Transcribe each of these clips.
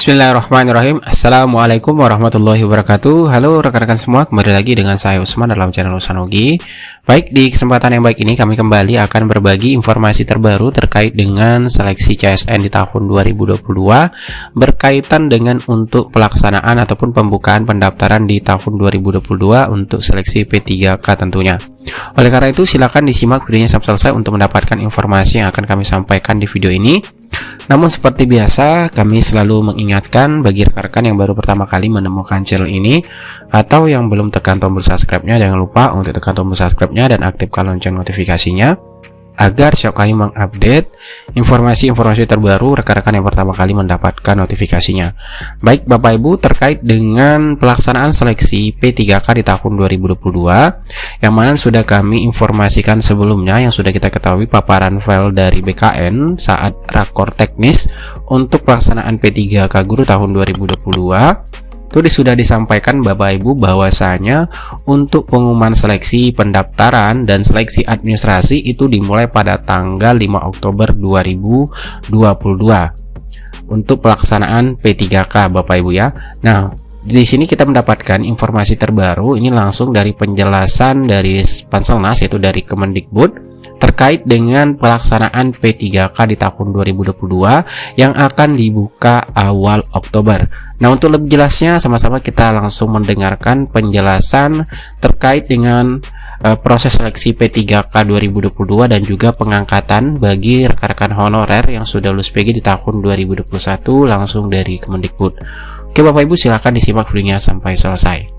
Bismillahirrahmanirrahim. Assalamualaikum warahmatullahi wabarakatuh. Halo rekan-rekan semua, kembali lagi dengan saya Usman dalam channel Usanogi. Baik, di kesempatan yang baik ini kami kembali akan berbagi informasi terbaru terkait dengan seleksi CSN di tahun 2022 berkaitan dengan untuk pelaksanaan ataupun pembukaan pendaftaran di tahun 2022 untuk seleksi P3K tentunya. Oleh karena itu, silakan disimak videonya sampai selesai untuk mendapatkan informasi yang akan kami sampaikan di video ini. Namun seperti biasa, kami selalu mengingatkan bagi rekan-rekan yang baru pertama kali menemukan channel ini atau yang belum tekan tombol subscribe-nya, jangan lupa untuk tekan tombol subscribe-nya dan aktifkan lonceng notifikasinya agar setiap kali mengupdate informasi-informasi terbaru rekan-rekan yang pertama kali mendapatkan notifikasinya. Baik Bapak Ibu, terkait dengan pelaksanaan seleksi P3K di tahun 2022 yang mana sudah kami informasikan sebelumnya, yang sudah kita ketahui paparan file dari BKN saat rakor teknis untuk pelaksanaan P3K guru tahun 2022 itu sudah disampaikan Bapak Ibu bahwasanya untuk pengumuman seleksi pendaftaran dan seleksi administrasi itu dimulai pada tanggal 5 Oktober 2022 untuk pelaksanaan P3K Bapak Ibu ya. Nah, di sini kita mendapatkan informasi terbaru ini langsung dari penjelasan dari Panselnas, yaitu dari Kemendikbud, terkait dengan pelaksanaan P3K di tahun 2022 yang akan dibuka awal Oktober. Nah, untuk lebih jelasnya sama-sama kita langsung mendengarkan penjelasan terkait dengan proses seleksi P3K 2022 dan juga pengangkatan bagi rekan-rekan honorer yang sudah lulus PG di tahun 2021 langsung dari Kemendikbud. Oke Bapak Ibu, silakan disimak videonya sampai selesai.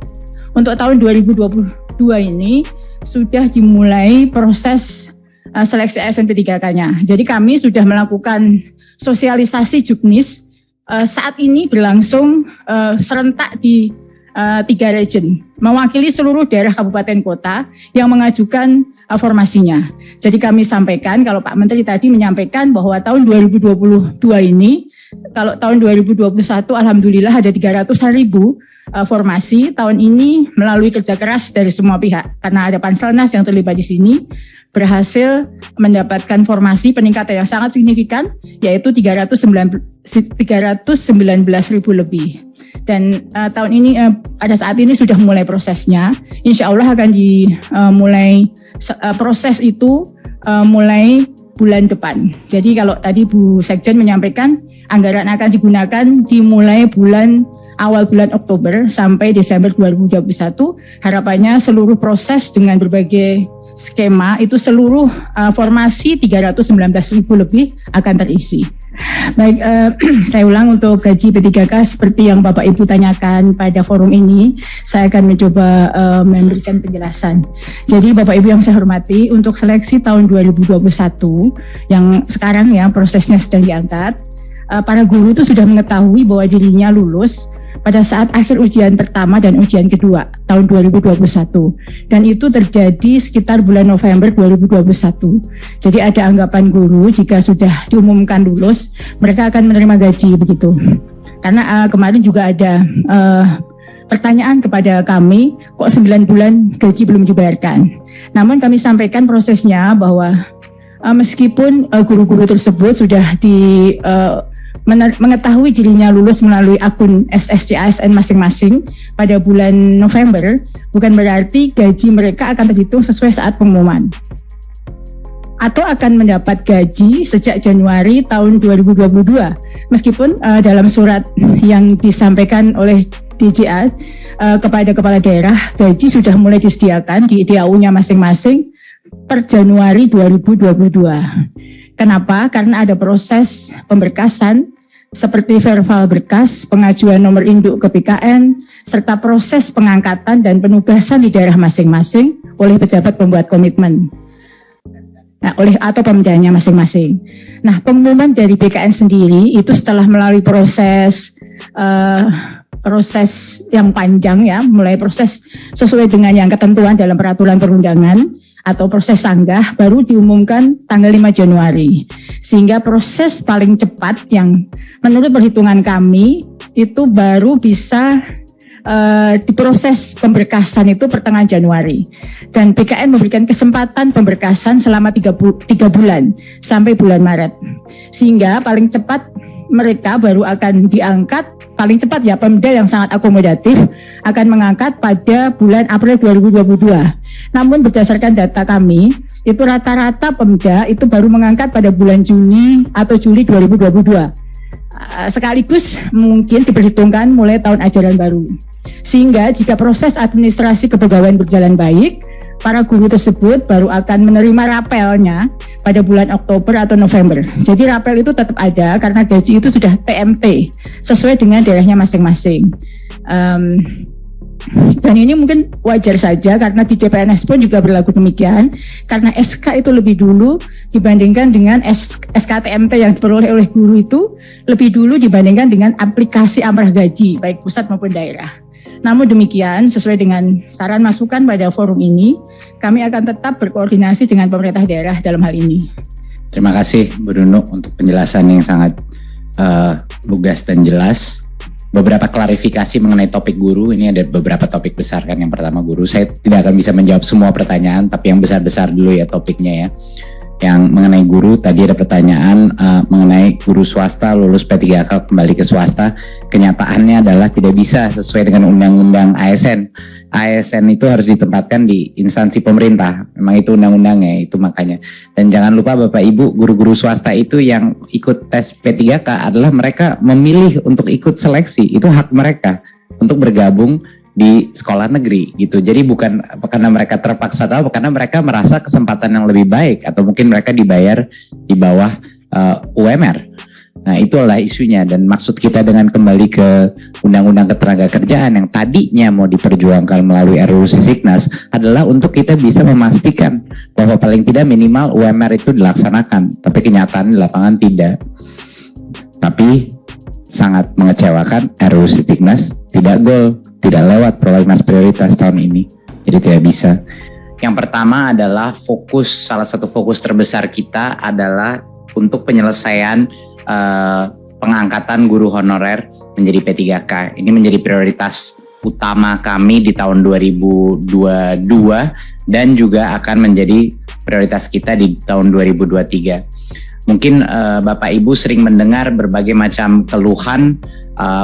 Untuk tahun 2022 ini sudah dimulai proses seleksi ASN P3K-nya. Jadi kami sudah melakukan sosialisasi juknis saat ini berlangsung serentak di 3 region, mewakili seluruh daerah kabupaten kota yang mengajukan formasinya. Jadi kami sampaikan, kalau Pak Menteri tadi menyampaikan bahwa tahun 2022 ini, kalau tahun 2021 alhamdulillah ada 300.000 formasi. Tahun ini melalui kerja keras dari semua pihak, karena ada Panselnas yang terlibat di sini, berhasil mendapatkan formasi peningkatan yang sangat signifikan, yaitu 319.000 lebih. Dan tahun ini pada saat ini sudah mulai prosesnya. Insya Allah akan dimulai proses itu mulai bulan depan. Jadi kalau tadi Bu Sekjen menyampaikan anggaran akan digunakan dimulai awal bulan Oktober sampai Desember 2021. Harapannya seluruh proses dengan berbagai skema itu seluruh formasi 319.000 lebih akan terisi. Baik, saya ulang untuk gaji P3K seperti yang Bapak Ibu tanyakan pada forum ini, saya akan mencoba memberikan penjelasan. Jadi Bapak Ibu yang saya hormati, untuk seleksi tahun 2021 yang sekarang ya prosesnya sedang diangkat, para guru itu sudah mengetahui bahwa dirinya lulus pada saat akhir ujian pertama dan ujian kedua tahun 2021, dan itu terjadi sekitar bulan November 2021. Jadi ada anggapan guru jika sudah diumumkan lulus mereka akan menerima gaji begitu. Karena kemarin juga ada pertanyaan kepada kami, kok 9 bulan gaji belum dibayarkan. Namun kami sampaikan prosesnya bahwa meskipun guru-guru tersebut sudah mengetahui dirinya lulus melalui akun SSC ASN masing-masing pada bulan November, bukan berarti gaji mereka akan terhitung sesuai saat pengumuman, atau akan mendapat gaji sejak Januari tahun 2022. Meskipun dalam surat yang disampaikan oleh DJA kepada kepala daerah, gaji sudah mulai disediakan di DAU-nya masing-masing per Januari 2022. Kenapa? Karena ada proses pemberkasan seperti verbal berkas, pengajuan nomor induk ke BKN, serta proses pengangkatan dan penugasan di daerah masing-masing oleh pejabat pembuat komitmen. Nah, atau pemdanya masing-masing. Nah, pengumuman dari BKN sendiri itu setelah melalui proses yang panjang ya, mulai proses sesuai dengan yang ketentuan dalam peraturan perundangan atau proses sanggah, baru diumumkan tanggal 5 Januari. Sehingga proses paling cepat yang menurut perhitungan kami itu baru bisa diproses pemberkasan itu pertengahan Januari. Dan BKN memberikan kesempatan pemberkasan selama 3 bulan sampai bulan Maret. Sehingga paling cepat mereka baru akan diangkat paling cepat ya, Pemda yang sangat akomodatif akan mengangkat pada bulan April 2022. Namun berdasarkan data kami, itu rata-rata Pemda itu baru mengangkat pada bulan Juni atau Juli 2022. Sekaligus mungkin diperhitungkan mulai tahun ajaran baru. Sehingga jika proses administrasi kepegawaian berjalan baik, para guru tersebut baru akan menerima rapelnya pada bulan Oktober atau November. Jadi rapel itu tetap ada karena gaji itu sudah TMT sesuai dengan daerahnya masing-masing. Dan ini mungkin wajar saja karena di CPNS pun juga berlaku demikian, karena SK itu lebih dulu dibandingkan dengan SKTMT yang diperoleh oleh guru itu lebih dulu dibandingkan dengan aplikasi amrah gaji baik pusat maupun daerah. Namun demikian, sesuai dengan saran masukan pada forum ini, kami akan tetap berkoordinasi dengan pemerintah daerah dalam hal ini. Terima kasih Bu Nunu untuk penjelasan yang sangat lugas dan jelas. Beberapa klarifikasi mengenai topik guru, ini ada beberapa topik besar kan. Yang pertama guru, saya tidak akan bisa menjawab semua pertanyaan, tapi yang besar-besar dulu ya topiknya ya. Yang mengenai guru, tadi ada pertanyaan mengenai guru swasta lulus P3K kembali ke swasta. Kenyataannya adalah tidak bisa sesuai dengan undang-undang ASN. ASN itu harus ditempatkan di instansi pemerintah. Memang itu undang-undangnya, itu makanya. Dan jangan lupa Bapak Ibu, guru-guru swasta itu yang ikut tes P3K adalah mereka memilih untuk ikut seleksi. Itu hak mereka untuk bergabung di sekolah negeri gitu. Jadi bukan karena mereka terpaksa atau karena mereka merasa kesempatan yang lebih baik atau mungkin mereka dibayar di bawah UMR. Nah, itulah isunya, dan maksud kita dengan kembali ke Undang-Undang Ketenagakerjaan yang tadinya mau diperjuangkan melalui RUU Sisiknas adalah untuk kita bisa memastikan bahwa paling tidak minimal UMR itu dilaksanakan, tapi kenyataan di lapangan tidak. Tapi sangat mengecewakan, RUU Sisiknas tidak goal, tidak lewat prolegnas prioritas tahun ini, jadi tidak bisa. Yang pertama adalah salah satu fokus terbesar kita adalah untuk penyelesaian pengangkatan guru honorer menjadi P3K. Ini menjadi prioritas utama kami di tahun 2022 dan juga akan menjadi prioritas kita di tahun 2023. Mungkin Bapak Ibu sering mendengar berbagai macam keluhan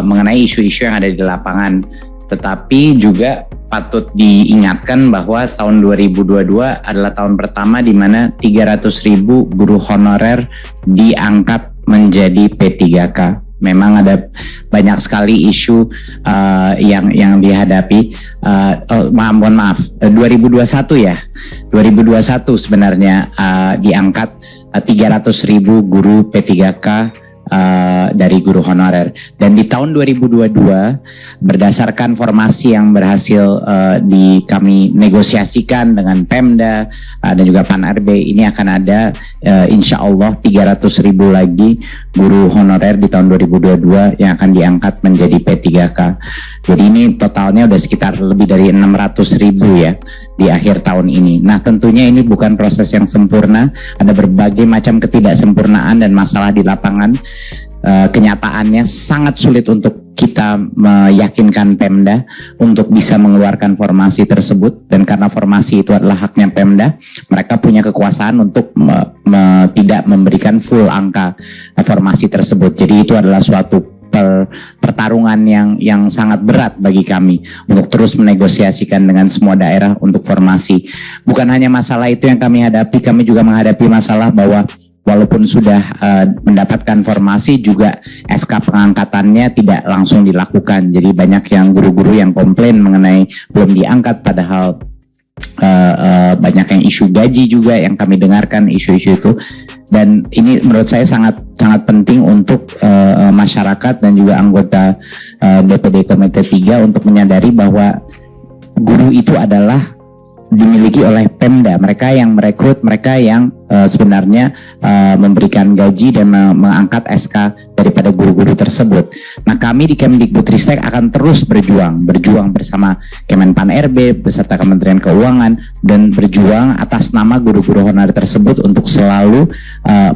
mengenai isu-isu yang ada di lapangan, tetapi juga patut diingatkan bahwa tahun 2022 adalah tahun pertama di mana 300.000 guru honorer diangkat menjadi P3K. Memang ada banyak sekali isu yang dihadapi. Mohon maaf, 2021 ya. 2021 sebenarnya diangkat 300.000 guru P3K dari guru honorer, dan di tahun 2022 berdasarkan formasi yang berhasil kami negosiasikan dengan Pemda dan juga Pan-RB, ini akan ada insya Allah 300.000 lagi guru honorer di tahun 2022 yang akan diangkat menjadi P3K. Jadi ini totalnya udah sekitar lebih dari 600.000 ya di akhir tahun ini. Nah, tentunya ini bukan proses yang sempurna, ada berbagai macam ketidaksempurnaan dan masalah di lapangan. Kenyataannya sangat sulit untuk kita meyakinkan Pemda untuk bisa mengeluarkan formasi tersebut, dan karena formasi itu adalah haknya Pemda, mereka punya kekuasaan untuk tidak memberikan full angka formasi tersebut. Jadi itu adalah suatu pertarungan yang sangat berat bagi kami untuk terus menegosiasikan dengan semua daerah untuk formasi. Bukan hanya masalah itu yang kami hadapi, kami juga menghadapi masalah bahwa walaupun sudah mendapatkan formasi, juga SK pengangkatannya tidak langsung dilakukan. Jadi banyak yang guru-guru yang komplain mengenai belum diangkat, padahal banyak yang isu gaji juga yang kami dengarkan, isu-isu itu. Dan ini menurut saya sangat penting untuk masyarakat dan juga anggota DPD Komite 3 untuk menyadari bahwa guru itu adalah dimiliki oleh Pemda, mereka yang merekrut, mereka yang sebenarnya memberikan gaji dan mengangkat SK daripada guru-guru tersebut. Nah, kami di Kemdikbudristek akan terus berjuang bersama Kemenpan RB beserta Kementerian Keuangan, dan berjuang atas nama guru-guru honorer tersebut untuk selalu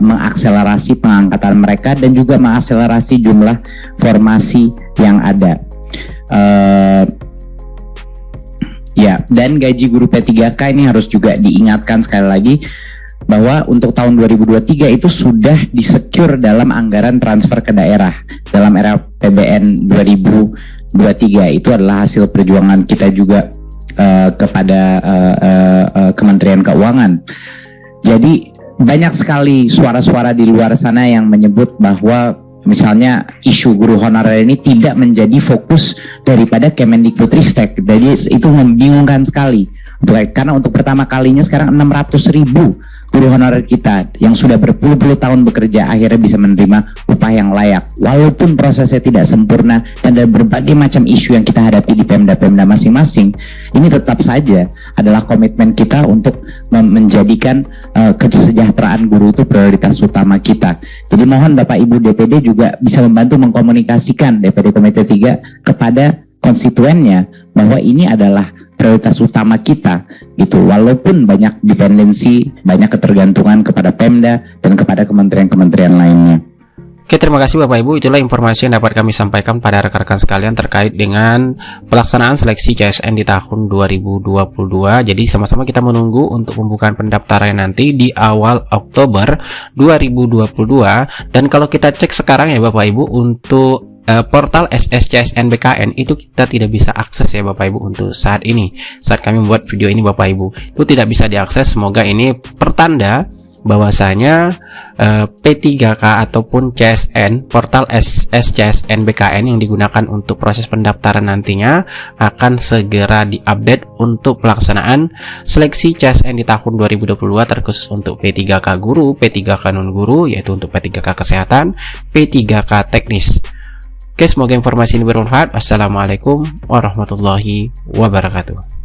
mengakselerasi pengangkatan mereka dan juga mengakselerasi jumlah formasi yang ada. Ya, dan gaji guru P3K ini harus juga diingatkan sekali lagi, bahwa untuk tahun 2023 itu sudah disecure dalam anggaran transfer ke daerah dalam era PBN 2023. Itu adalah hasil perjuangan kita juga kepada Kementerian Keuangan. Jadi banyak sekali suara-suara di luar sana yang menyebut bahwa misalnya isu guru honorer ini tidak menjadi fokus daripada Kemendikbudristek. Jadi itu membingungkan sekali. Karena untuk pertama kalinya sekarang 600.000 guru honorer kita yang sudah berpuluh-puluh tahun bekerja akhirnya bisa menerima upah yang layak. Walaupun prosesnya tidak sempurna dan ada berbagai macam isu yang kita hadapi di Pemda-Pemda masing-masing, ini tetap saja adalah komitmen kita untuk menjadikan kesejahteraan guru itu prioritas utama kita. Jadi mohon Bapak Ibu DPD juga bisa membantu mengkomunikasikan DPD Komite 3 kepada konstituennya bahwa ini adalah prioritas utama kita gitu, walaupun banyak dependensi, banyak ketergantungan kepada Pemda dan kepada kementerian-kementerian lainnya. Oke, terima kasih Bapak Ibu. Itulah informasi yang dapat kami sampaikan pada rekan-rekan sekalian terkait dengan pelaksanaan seleksi CSN di tahun 2022. Jadi sama-sama kita menunggu untuk pembukaan pendaftaran nanti di awal Oktober 2022. Dan kalau kita cek sekarang ya Bapak Ibu, untuk portal SSCSN BKN itu kita tidak bisa akses ya Bapak Ibu untuk saat ini. Saat kami membuat video ini Bapak Ibu, itu tidak bisa diakses. Semoga ini pertanda bahwasanya P3K ataupun CSN, portal SSCSN BKN yang digunakan untuk proses pendaftaran nantinya akan segera diupdate untuk pelaksanaan seleksi CSN di tahun 2022, terkhusus untuk P3K guru, P3K non guru, yaitu untuk P3K kesehatan, P3K teknis. Oke, semoga informasi ini bermanfaat. Wassalamualaikum warahmatullahi wabarakatuh.